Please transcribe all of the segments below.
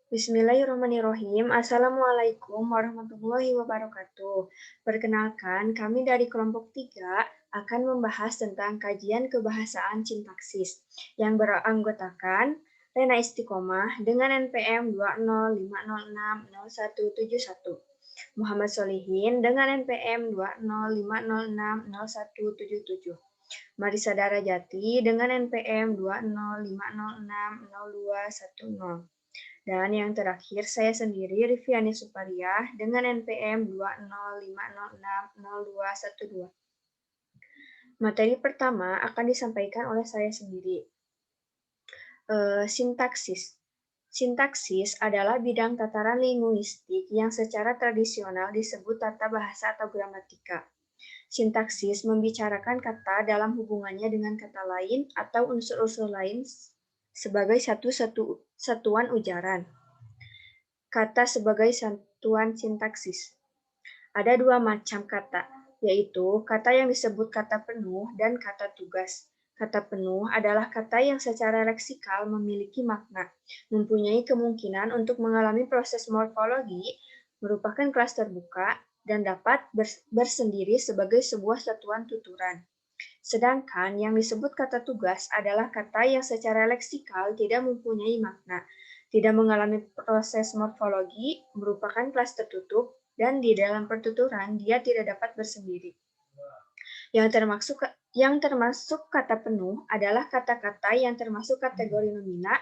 Bismillahirrahmanirrahim. Assalamualaikum warahmatullahi wabarakatuh. Perkenalkan, kami dari kelompok 3 akan membahas tentang kajian kebahasaan sintaksis yang beranggotakan Rena Istiqomah dengan NPM 205060171, Muhammad Solihin dengan NPM 205060177, Marisa Darajati dengan NPM 205060210. Dan yang terakhir, saya sendiri, Riviani Supariah, dengan NPM 205060212. Materi pertama akan disampaikan oleh saya sendiri. Sintaksis. Sintaksis adalah bidang tataran linguistik yang secara tradisional disebut tata bahasa atau gramatika. Sintaksis membicarakan kata dalam hubungannya dengan kata lain atau unsur-unsur lain sebagai satuan ujaran. Kata sebagai satuan sintaksis. Ada dua macam kata, yaitu kata yang disebut kata penuh dan kata tugas. Kata penuh adalah kata yang secara leksikal memiliki makna, mempunyai kemungkinan untuk mengalami proses morfologi, merupakan kelas terbuka, dan dapat bersendiri sebagai sebuah satuan tuturan. Sedangkan yang disebut kata tugas adalah kata yang secara leksikal tidak mempunyai makna, tidak mengalami proses morfologi, merupakan kelas tertutup, dan di dalam pertuturan dia tidak dapat bersendiri. Yang termasuk kata penuh adalah kata-kata yang termasuk kategori nomina,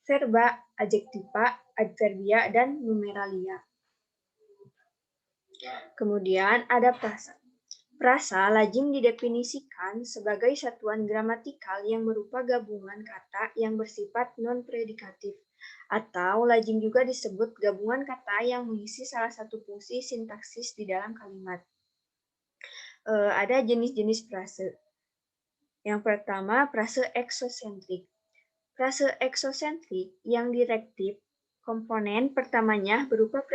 verba, adjektiva, adverbia, dan numeralia. Kemudian ada prasa. Prasa lazim didefinisikan sebagai satuan gramatikal yang berupa gabungan kata yang bersifat non-predikatif, atau lazim juga disebut gabungan kata yang mengisi salah satu fungsi sintaksis di dalam kalimat. Ada jenis-jenis prase. Yang pertama, prase eksosentrik. Prase eksosentrik yang direktif, komponen pertamanya berupa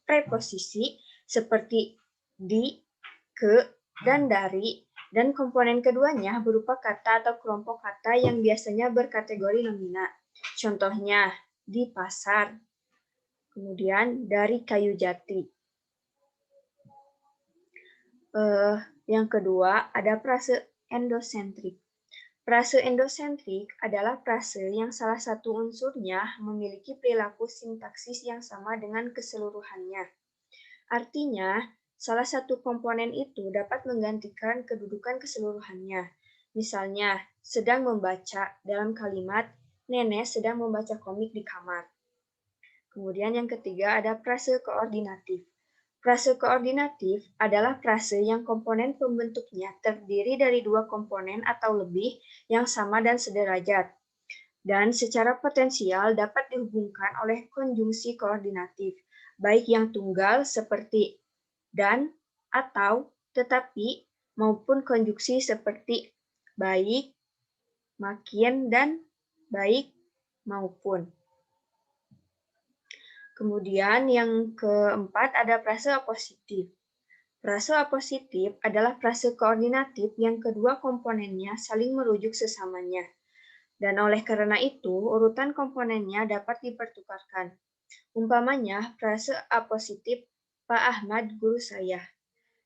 preposisi seperti di, ke, dan dari, dan komponen keduanya berupa kata atau kelompok kata yang biasanya berkategori nomina. Contohnya, di pasar, kemudian dari kayu jati. Yang kedua, ada prase endosentrik. Prase endosentrik adalah prase yang salah satu unsurnya memiliki perilaku sintaksis yang sama dengan keseluruhannya. Artinya, salah satu komponen itu dapat menggantikan kedudukan keseluruhannya. Misalnya, sedang membaca dalam kalimat, nenek sedang membaca komik di kamar. Kemudian yang ketiga ada prase koordinatif. Prase koordinatif adalah prase yang komponen pembentuknya terdiri dari dua komponen atau lebih yang sama dan sederajat, dan secara potensial dapat dihubungkan oleh konjungsi koordinatif, baik yang tunggal seperti dan, atau, tetapi, maupun konjungsi seperti baik, makin, dan baik, maupun. Kemudian yang keempat ada prase apositif. Prase apositif adalah prase koordinatif yang kedua komponennya saling merujuk sesamanya. Dan oleh karena itu, urutan komponennya dapat dipertukarkan. Umpamanya, prase apositif Pak Ahmad guru saya.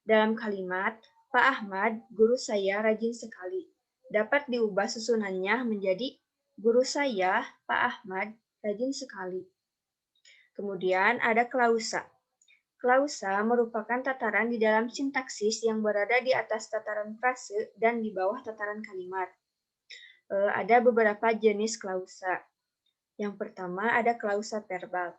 Dalam kalimat, Pak Ahmad guru saya rajin sekali. Dapat diubah susunannya menjadi guru saya, Pak Ahmad, rajin sekali. Kemudian ada klausa. Klausa merupakan tataran di dalam sintaksis yang berada di atas tataran frase dan di bawah tataran kalimat. Ada beberapa jenis klausa. Yang pertama ada klausa verbal.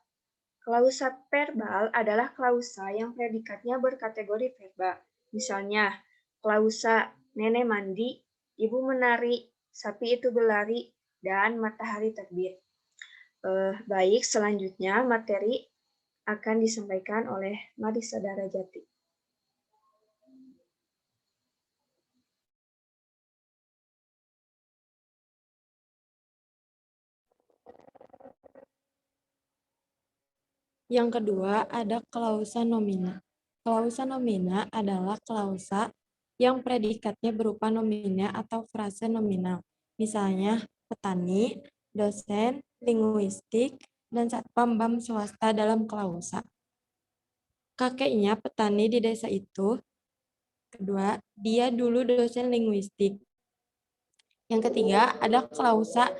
Klausa verbal adalah klausa yang predikatnya berkategori verba. Misalnya, klausa nenek mandi, ibu menari, sapi itu berlari, dan matahari terbit. Baik, selanjutnya materi akan disampaikan oleh Marisa Darajati. Yang kedua ada klausa nomina. Klausa nomina adalah klausa yang predikatnya berupa nomina atau frase nominal. Misalnya petani, dosen, linguistik, dan satpam BAM swasta dalam klausa. Kakeknya petani di desa itu. Kedua, dia dulu dosen linguistik. Yang ketiga, ada klausa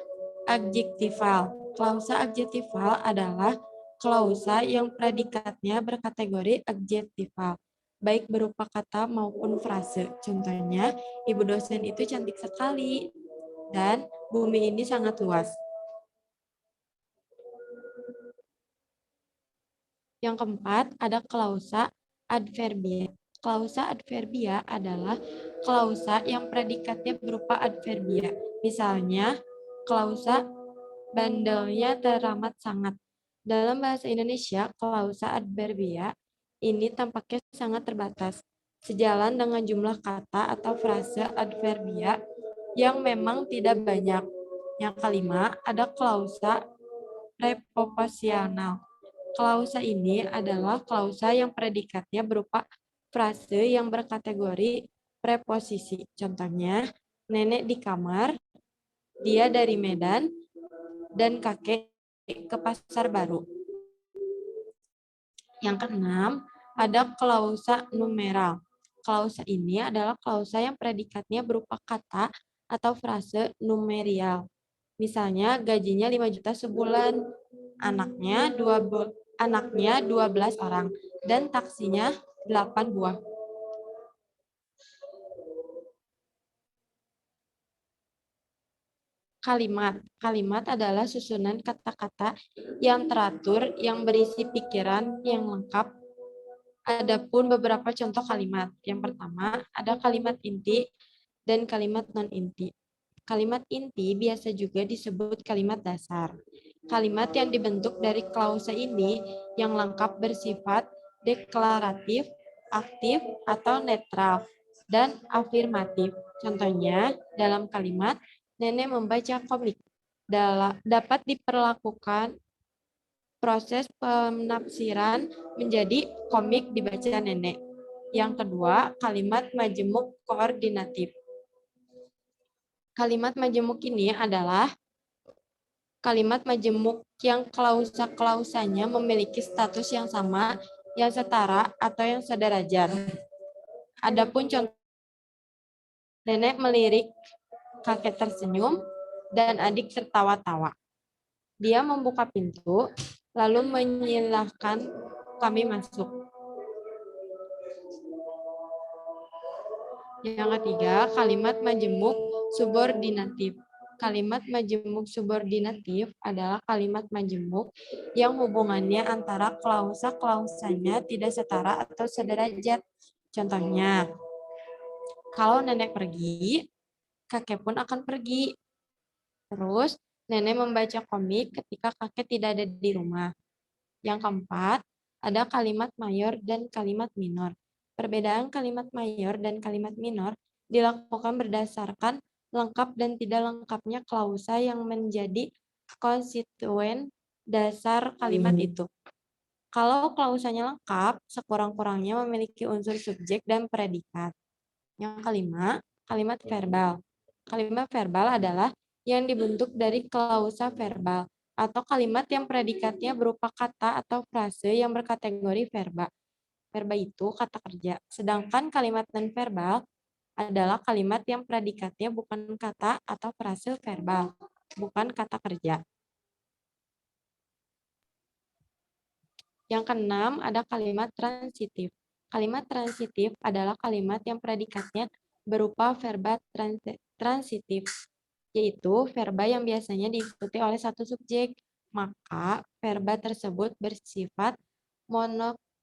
adjektival. Klausa adjektival adalah klausa yang predikatnya berkategori adjektival, baik berupa kata maupun frase. Contohnya, ibu dosen itu cantik sekali, dan bumi ini sangat luas. Yang keempat, ada klausa adverbia. Klausa adverbia adalah klausa yang predikatnya berupa adverbia. Misalnya, klausa bandelnya teramat sangat. Dalam bahasa Indonesia, klausa adverbia ini tampaknya sangat terbatas, sejalan dengan jumlah kata atau frase adverbia yang memang tidak banyak. Yang kelima, ada klausa preposisional. Klausa ini adalah klausa yang predikatnya berupa frase yang berkategori preposisi. Contohnya, nenek di kamar, dia dari Medan, dan kakek ke pasar baru. Yang keenam, ada klausa numeral. Klausa ini adalah klausa yang predikatnya berupa kata atau frase numerial. Misalnya, gajinya 5 juta sebulan, anaknya 12 orang, dan taksinya 8 buah. Kalimat. Kalimat adalah susunan kata-kata yang teratur, yang berisi pikiran, yang lengkap. Adapun beberapa contoh kalimat. Yang pertama, ada kalimat inti dan kalimat non-inti. Kalimat inti biasa juga disebut kalimat dasar. Kalimat yang dibentuk dari klausa ini yang lengkap bersifat deklaratif, aktif, atau netral, dan afirmatif. Contohnya, dalam kalimat, nenek membaca komik. Dapat diperlakukan proses penafsiran menjadi komik dibaca nenek. Yang kedua, kalimat majemuk koordinatif. Kalimat majemuk ini adalah kalimat majemuk yang klausa-klausanya memiliki status yang sama, yang setara, atau yang sederajat. Adapun contoh, nenek melirik, kakek tersenyum, dan adik tertawa-tawa. Dia membuka pintu, lalu menyilahkan kami masuk. Yang ketiga, kalimat majemuk subordinatif. Kalimat majemuk subordinatif adalah kalimat majemuk yang hubungannya antara klausa-klausanya tidak setara atau sederajat. Contohnya, kalau nenek pergi, kakek pun akan pergi. Terus, nenek membaca komik ketika kakek tidak ada di rumah. Yang keempat, ada kalimat mayor dan kalimat minor. Perbedaan kalimat mayor dan kalimat minor dilakukan berdasarkan lengkap dan tidak lengkapnya klausa yang menjadi konstituen dasar kalimat itu. Kalau klausanya lengkap, sekurang-kurangnya memiliki unsur subjek dan predikat. Yang kelima, kalimat verbal. Kalimat verbal adalah yang dibentuk dari klausa verbal atau kalimat yang predikatnya berupa kata atau frase yang berkategori verba. Verba itu kata kerja. Sedangkan kalimat non-verbal adalah kalimat yang predikatnya bukan kata atau frase verbal, bukan kata kerja. Yang keenam, ada kalimat transitif. Kalimat transitif adalah kalimat yang predikatnya berupa verba transitif, yaitu verba yang biasanya diikuti oleh satu subjek. Maka verba tersebut bersifat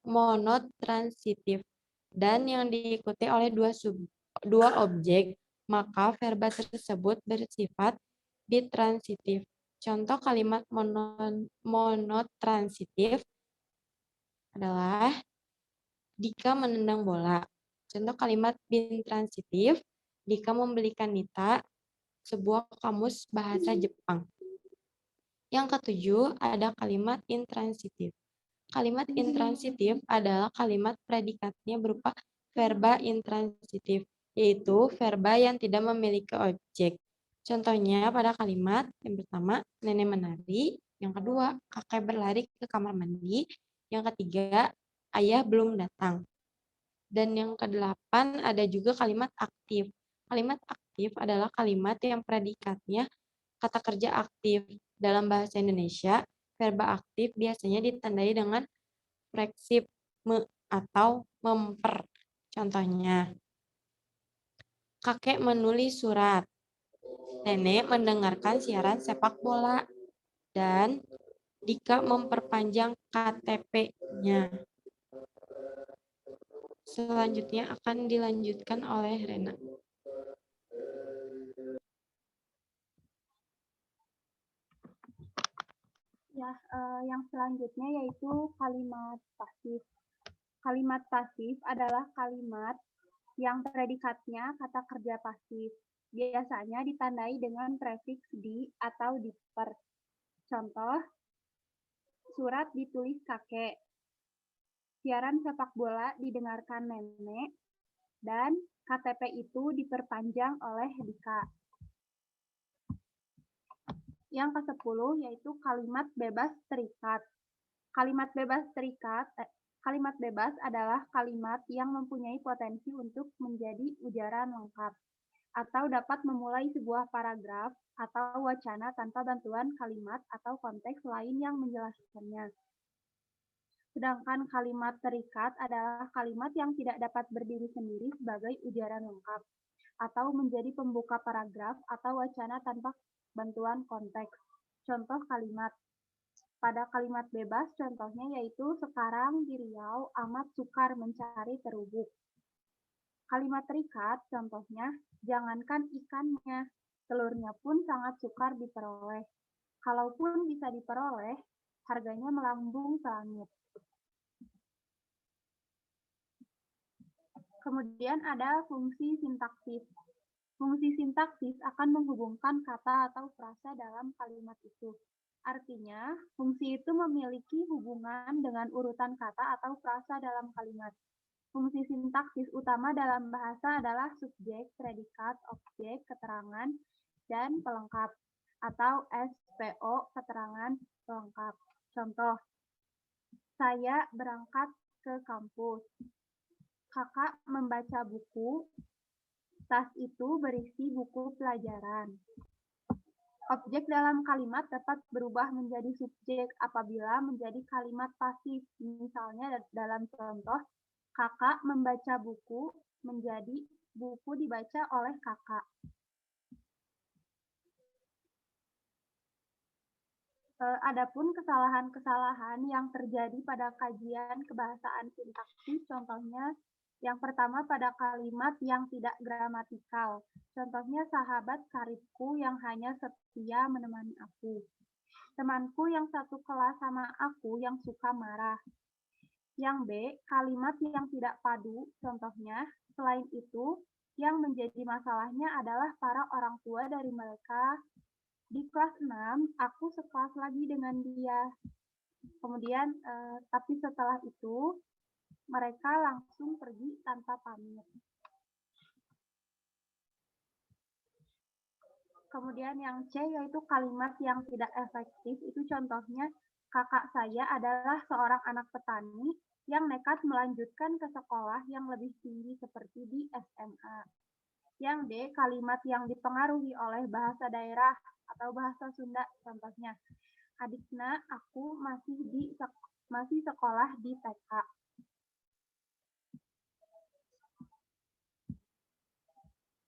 monotransitif dan yang diikuti oleh dua objek, maka verba tersebut bersifat bitransitif. Contoh kalimat monotransitif adalah Dika menendang bola. Contoh kalimat bintransitif, Dika membelikan Nita sebuah kamus bahasa Jepang. Yang ketujuh, ada kalimat intransitif. Kalimat intransitif adalah kalimat predikatnya berupa verba intransitif, yaitu verba yang tidak memiliki objek. Contohnya pada kalimat yang pertama, nenek menari. Yang kedua, kakek berlari ke kamar mandi. Yang ketiga, ayah belum datang. Dan yang kedelapan ada juga kalimat aktif. Kalimat aktif adalah kalimat yang predikatnya kata kerja aktif. Dalam bahasa Indonesia, verba aktif biasanya ditandai dengan freksip me atau memper. Contohnya, kakek menulis surat, nenek mendengarkan siaran sepak bola, dan Dika memperpanjang KTP-nya. Selanjutnya akan dilanjutkan oleh Rena. Ya, yang selanjutnya yaitu kalimat pasif. Kalimat pasif adalah kalimat yang predikatnya kata kerja pasif. Biasanya ditandai dengan prefiks di atau diper. Contoh, surat ditulis kakek, siaran sepak bola didengarkan nenek, dan KTP itu diperpanjang oleh Dika. Yang ke-10 yaitu kalimat bebas terikat. Kalimat bebas adalah kalimat yang mempunyai potensi untuk menjadi ujaran lengkap atau dapat memulai sebuah paragraf atau wacana tanpa bantuan kalimat atau konteks lain yang menjelaskannya. Sedangkan kalimat terikat adalah kalimat yang tidak dapat berdiri sendiri sebagai ujaran lengkap atau menjadi pembuka paragraf atau wacana tanpa bantuan konteks. Contoh kalimat. Pada kalimat bebas contohnya yaitu sekarang di Riau amat sukar mencari terubuk. Kalimat terikat contohnya jangankan ikannya, telurnya pun sangat sukar diperoleh. Kalaupun bisa diperoleh, harganya melambung ke langit. Kemudian ada fungsi sintaksis. Fungsi sintaksis akan menghubungkan kata atau frasa dalam kalimat itu. Artinya, fungsi itu memiliki hubungan dengan urutan kata atau frasa dalam kalimat. Fungsi sintaksis utama dalam bahasa adalah subjek, predikat, objek, keterangan, dan pelengkap, atau SPO, keterangan pelengkap. Contoh, saya berangkat ke kampus. Kakak membaca buku. Tas itu berisi buku pelajaran. Objek dalam kalimat dapat berubah menjadi subjek apabila menjadi kalimat pasif. Misalnya dalam contoh, kakak membaca buku menjadi buku dibaca oleh kakak. Adapun kesalahan-kesalahan yang terjadi pada kajian kebahasaan sintaksis, contohnya yang pertama pada kalimat yang tidak gramatikal. Contohnya sahabat karibku yang hanya setia menemani aku. Temanku yang satu kelas sama aku yang suka marah. Yang B, kalimat yang tidak padu, contohnya, selain itu, yang menjadi masalahnya adalah para orang tua dari mereka. Di kelas 6, aku sekelas lagi dengan dia. Kemudian, tapi setelah itu, mereka langsung pergi tanpa pamit. Kemudian yang C, yaitu kalimat yang tidak efektif, itu contohnya, kakak saya adalah seorang anak petani yang nekat melanjutkan ke sekolah yang lebih tinggi seperti di SMA. Yang D, kalimat yang dipengaruhi oleh bahasa daerah atau bahasa Sunda, contohnya, adikna aku masih sekolah di TK.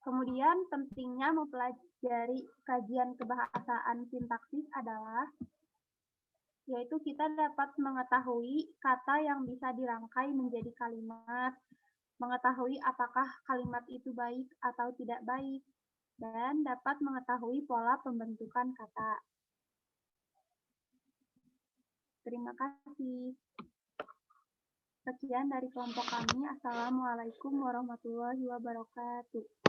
Kemudian pentingnya mempelajari kajian kebahasaan sintaksis adalah yaitu kita dapat mengetahui kata yang bisa dirangkai menjadi kalimat, mengetahui apakah kalimat itu baik atau tidak baik, dan dapat mengetahui pola pembentukan kata. Terima kasih. Sekian dari kelompok kami. Assalamualaikum warahmatullahi wabarakatuh.